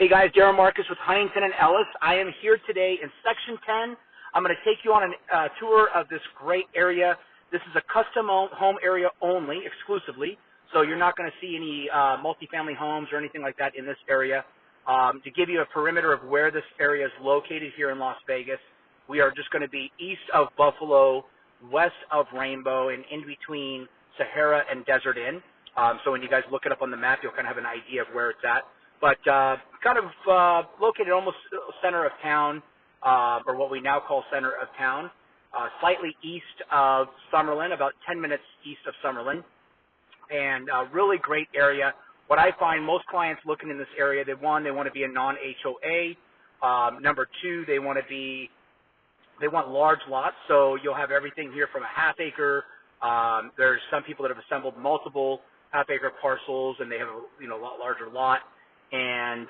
Hey guys, Darin Marques with Huntington and Ellis. I am here today in Section 10. I'm going to take you on a tour of this great area. This is a custom home area only, exclusively, so you're not going to see any multifamily homes or anything like that in this area. To give you a perimeter of where this area is located here in Las Vegas, we are just going to be east of Buffalo, west of Rainbow, and in between Sahara and Desert Inn. So when you guys look it up on the map, you'll kind of have an idea of where it's at. But kind of located almost center of town, or what we now call center of town, slightly east of Summerlin, about 10 minutes east of Summerlin, and a really great area. What I find most clients looking in this area, they want to be a non-HOA. Number two, they want large lots, so you'll have everything here from a half acre. There's some people that have assembled multiple half-acre parcels, and they have a lot larger lot. And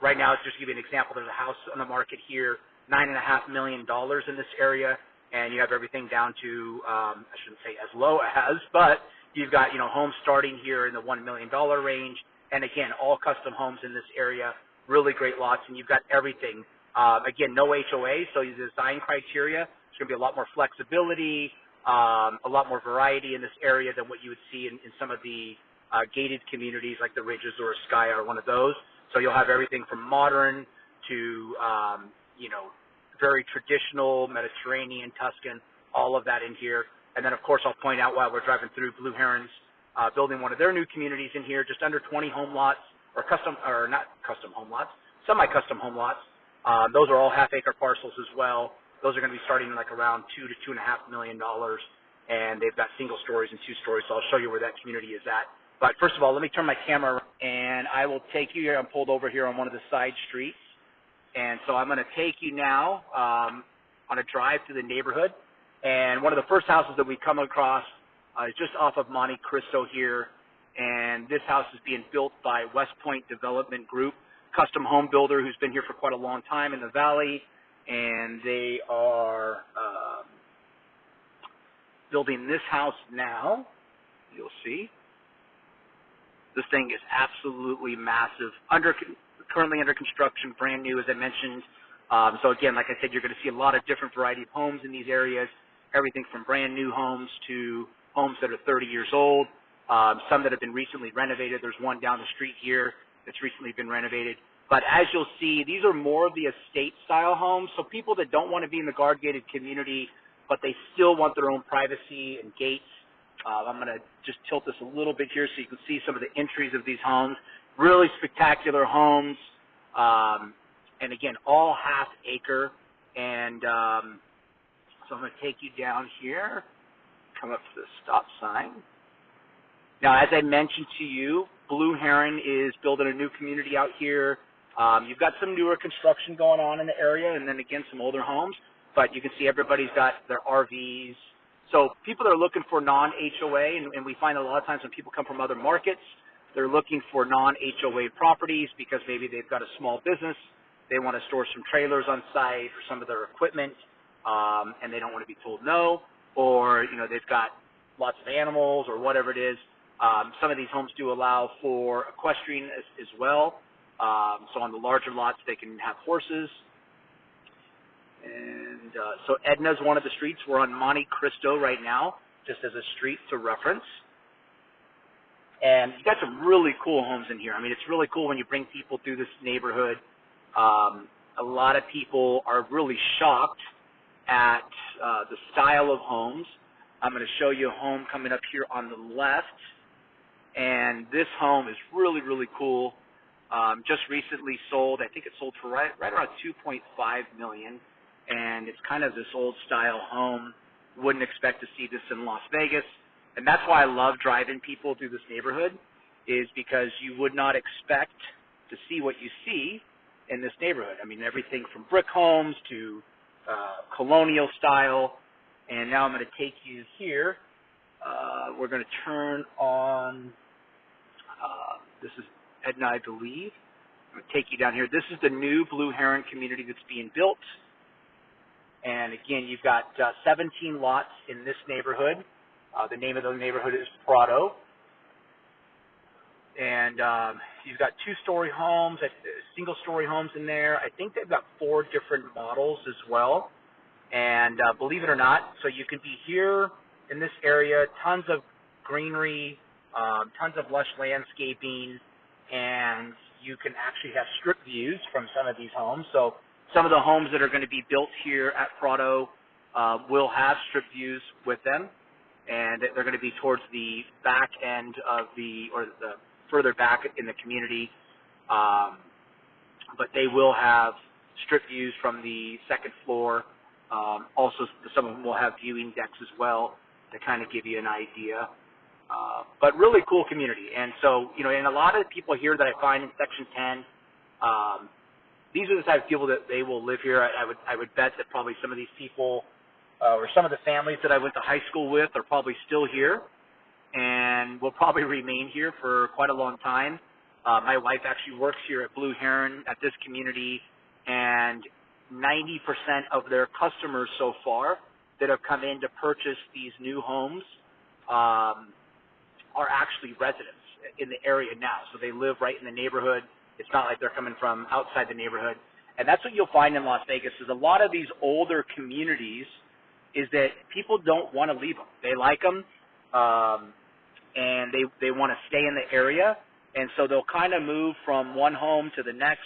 right now, just to give you an example, there's a house on the market here, $9.5 million in this area, and you have everything down to, I shouldn't say as low as, but you've got, homes starting here in the $1 million range, and again, all custom homes in this area, really great lots, and you've got everything. Again, no HOA, so your design criteria, there's going to be a lot more flexibility, a lot more variety in this area than what you would see in some of the gated communities like the Ridges or Sky or one of those. So you'll have everything from modern to, very traditional, Mediterranean, Tuscan, all of that in here. And then, of course, I'll point out while we're driving through, Blue Heron's building one of their new communities in here, just under 20 home lots, or not custom home lots, semi-custom home lots. Those are all half-acre parcels as well. Those are going to be starting like around $2 to $2.5 million, and they've got single stories and two stories, so I'll show you where that community is at. But first of all, let me turn my camera around, and I will take you here. I'm pulled over here on one of the side streets, and so I'm going to take you now on a drive through the neighborhood. And one of the first houses that we come across is just off of Monte Cristo here, and this house is being built by West Point Development Group, custom home builder who's been here for quite a long time in the valley, and they are building this house now. You'll see. This thing is absolutely massive. Currently under construction, brand new, as I mentioned. So again, like I said, you're going to see a lot of different variety of homes in these areas, everything from brand new homes to homes that are 30 years old, some that have been recently renovated. There's one down the street here that's recently been renovated. But as you'll see, these are more of the estate-style homes, so people that don't want to be in the guard-gated community, but they still want their own privacy and gates. I'm going to just tilt this a little bit here so you can see some of the entries of these homes. Really spectacular homes, and again, all half-acre. And so I'm going to take you down here, come up to the stop sign. Now, as I mentioned to you, Blue Heron is building a new community out here. You've got some newer construction going on in the area, and then again some older homes, but you can see everybody's got their RVs. So people that are looking for non-HOA, and we find a lot of times when people come from other markets, they're looking for non-HOA properties because maybe they've got a small business, they want to store some trailers on site or some of their equipment, and they don't want to be told no, or they've got lots of animals or whatever it is. Some of these homes do allow for equestrian as well. So on the larger lots, they can have horses. And so Edna's one of the streets. We're on Monte Cristo right now, just as a street to reference. And you got some really cool homes in here. I mean, it's really cool when you bring people through this neighborhood. A lot of people are really shocked at the style of homes. I'm going to show you a home coming up here on the left. And this home is really, really cool. Just recently sold. I think it sold for right around $2.5 million. And it's kind of this old style home. Wouldn't expect to see this in Las Vegas. And that's why I love driving people through this neighborhood, is because you would not expect to see what you see in this neighborhood. I mean, everything from brick homes to colonial style. And now I'm going to take you here. We're going to turn on, this is Edna, I believe. I'm going to take you down here. This is the new Blue Heron community that's being built. And again, you've got 17 lots in this neighborhood. The name of the neighborhood is Prado. And you've got two-story homes, single-story homes in there. I think they've got 4 different models as well. And believe it or not, so you can be here in this area, tons of greenery, tons of lush landscaping, and you can actually have strip views from some of these homes. So some of the homes that are going to be built here at Prado will have strip views with them, and they're going to be towards the back end of or the further back in the community, but they will have strip views from the second floor. Also, some of them will have viewing decks as well to kind of give you an idea. But really cool community. And so, and a lot of the people here that I find in Section 10, these are the type of people that they will live here. I would bet that probably some of these people or some of the families that I went to high school with are probably still here and will probably remain here for quite a long time. My wife actually works here at Blue Heron at this community, and 90% of their customers so far that have come in to purchase these new homes are actually residents in the area now. So they live right in the neighborhood. It's not like they're coming from outside the neighborhood. And that's what you'll find in Las Vegas is a lot of these older communities is that people don't want to leave them. They like them, and they want to stay in the area. And so they'll kind of move from one home to the next,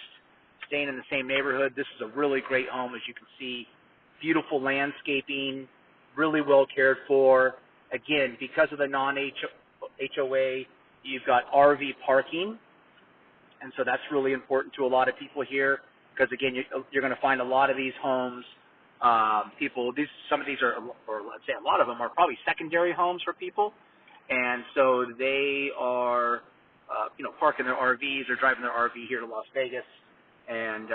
staying in the same neighborhood. This is a really great home, as you can see. Beautiful landscaping, really well cared for. Again, because of the non-HOA, you've got RV parking. And so that's really important to a lot of people here because, again, you're going to find a lot of these homes, some of these are, or let's say a lot of them are probably secondary homes for people. And so they are, parking their RVs or driving their RV here to Las Vegas, and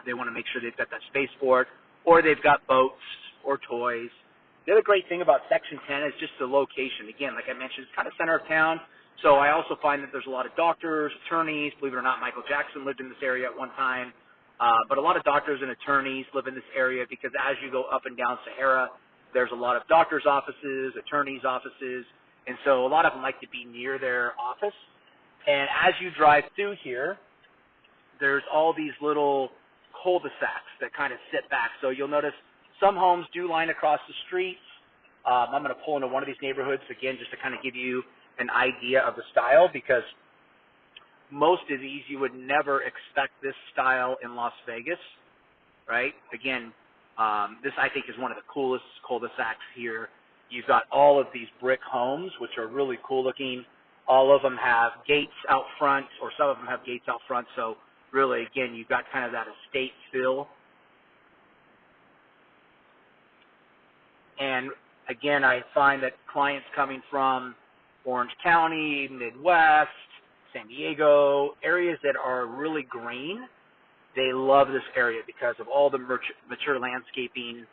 they want to make sure they've got that space for it, or they've got boats or toys. The other great thing about Section 10 is just the location. Again, like I mentioned, it's kind of center of town. So I also find that there's a lot of doctors, attorneys. Believe it or not, Michael Jackson lived in this area at one time. But a lot of doctors and attorneys live in this area because as you go up and down Sahara, there's a lot of doctors' offices, attorneys' offices. And so a lot of them like to be near their office. And as you drive through here, there's all these little cul-de-sacs that kind of sit back. So you'll notice some homes do line across the street. I'm going to pull into one of these neighborhoods, again, just to kind of give you an idea of the style, because most of these you would never expect this style in Las Vegas, right? Again, this I think is one of the coolest cul-de-sacs here. You've got all of these brick homes, which are really cool looking. All of them have gates out front, or some of them have gates out front. So really, again, you've got kind of that estate feel. And again, I find that clients coming from Orange County, Midwest, San Diego, areas that are really green, they love this area because of all the mature landscaping.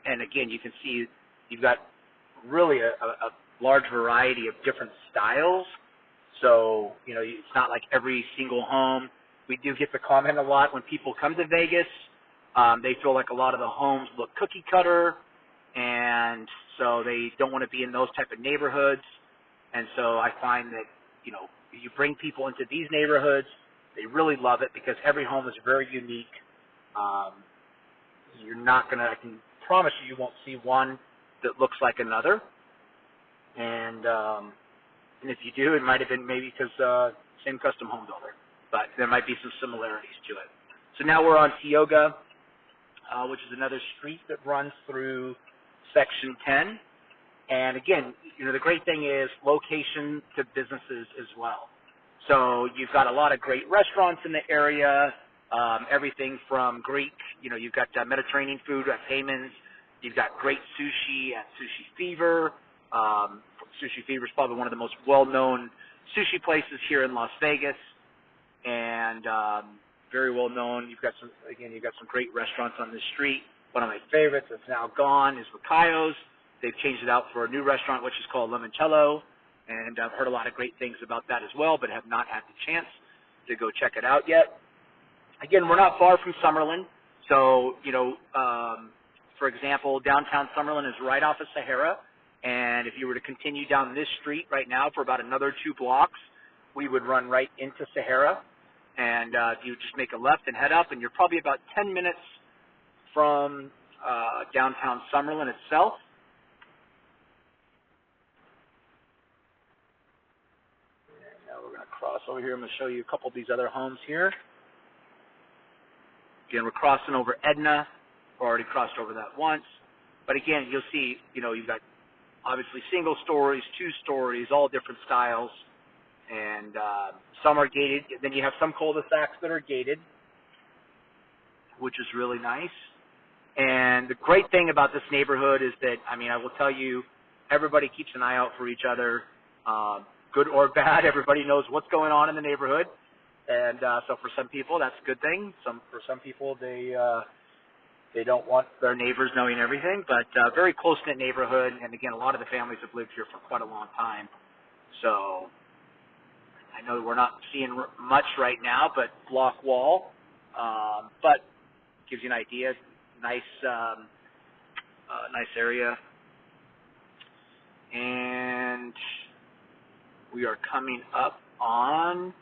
And again, you can see you've got really a large variety of different styles. So, it's not like every single home. We do get the comment a lot when people come to Vegas. They feel like a lot of the homes look cookie cutter, and so they don't want to be in those type of neighborhoods. And so I find that, you bring people into these neighborhoods, they really love it because every home is very unique. You're not going to, I can promise you won't see one that looks like another. And if you do, it might have been maybe because same custom home builder, but there might be some similarities to it. So now we're on Tioga, which is another street that runs through Section 10. And again, the great thing is location to businesses as well. So you've got a lot of great restaurants in the area, everything from Greek, you've got Mediterranean food at Payman's. You've got great sushi at Sushi Fever. Sushi Fever is probably one of the most well-known sushi places here in Las Vegas, and very well-known. You've got some great restaurants on this street. One of my favorites that's now gone is Ricayo's. They've changed it out for a new restaurant, which is called Limoncello, and I've heard a lot of great things about that as well, but have not had the chance to go check it out yet. Again, we're not far from Summerlin, so, for example, downtown Summerlin is right off of Sahara, And if you were to continue down this street right now for about another 2 blocks, we would run right into Sahara. And you just make a left and head up, and you're probably about 10 minutes from downtown Summerlin itself. And now we're going to cross over here. I'm going to show you a couple of these other homes here. Again, we're crossing over Edna. We've already crossed over that once. But again, you'll see, you've got obviously single stories, 2 stories, all different styles. And some are gated. Then you have some cul-de-sacs that are gated, which is really nice. And the great thing about this neighborhood is that, I will tell you, everybody keeps an eye out for each other, good or bad. Everybody knows what's going on in the neighborhood. And so for some people, that's a good thing. For some people, they don't want their neighbors knowing everything. But very close-knit neighborhood. And, again, a lot of the families have lived here for quite a long time. So I know we're not seeing much right now, but block wall. But gives you an idea. Nice area. And we are coming up on,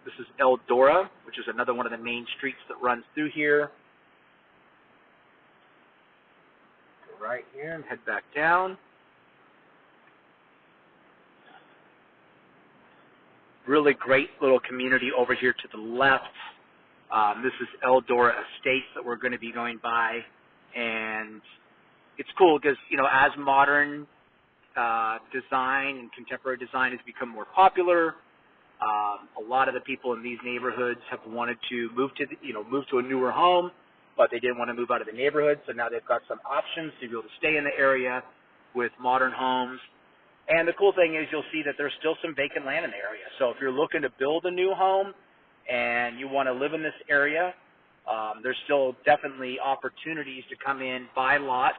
this is Eldora, which is another one of the main streets that runs through here. Go right here and head back down. Really great little community over here to the left. This is Eldora Estates that we're going to be going by, and it's cool because, as modern design and contemporary design has become more popular, a lot of the people in these neighborhoods have wanted to move to a newer home, but they didn't want to move out of the neighborhood, so now they've got some options to be able to stay in the area with modern homes. And the cool thing is you'll see that there's still some vacant land in the area. So if you're looking to build a new home and you want to live in this area, there's still definitely opportunities to come in, buy lots,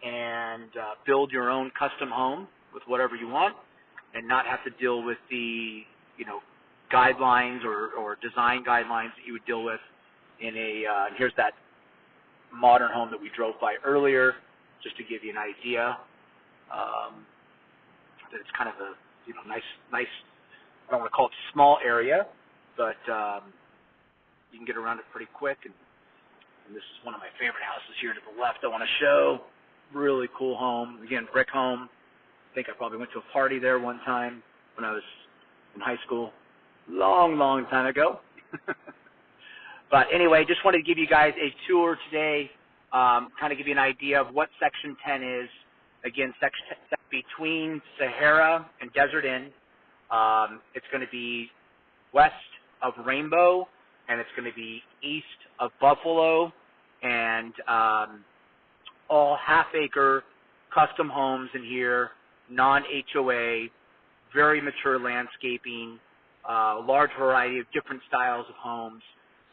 and build your own custom home with whatever you want and not have to deal with the, guidelines or design guidelines that you would deal with in here's that modern home that we drove by earlier, just to give you an idea. That it's kind of a nice. I don't want to call it small area, but you can get around it pretty quick. And this is one of my favorite houses here to the left. I want to show. Really cool home. Again, brick home. I think I probably went to a party there one time when I was in high school, long time ago. But anyway, just wanted to give you guys a tour today, kind of give you an idea of what Section 10 is. Again, section between Sahara and Desert Inn. It's going to be west of Rainbow, and it's going to be east of Buffalo, and all half-acre custom homes in here, non-HOA, very mature landscaping, large variety of different styles of homes.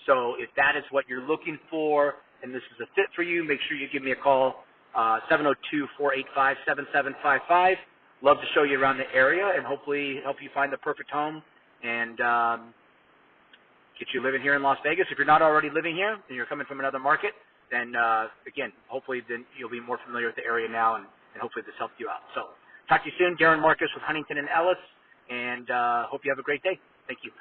So if that is what you're looking for and this is a fit for you, make sure you give me a call. 702-485-7755. Love to show you around the area and hopefully help you find the perfect home and get you living here in Las Vegas. If you're not already living here and you're coming from another market, then again, hopefully then you'll be more familiar with the area now and hopefully this helped you out. So talk to you soon. Darin Marques with Huntington and Ellis, and hope you have a great day. Thank you.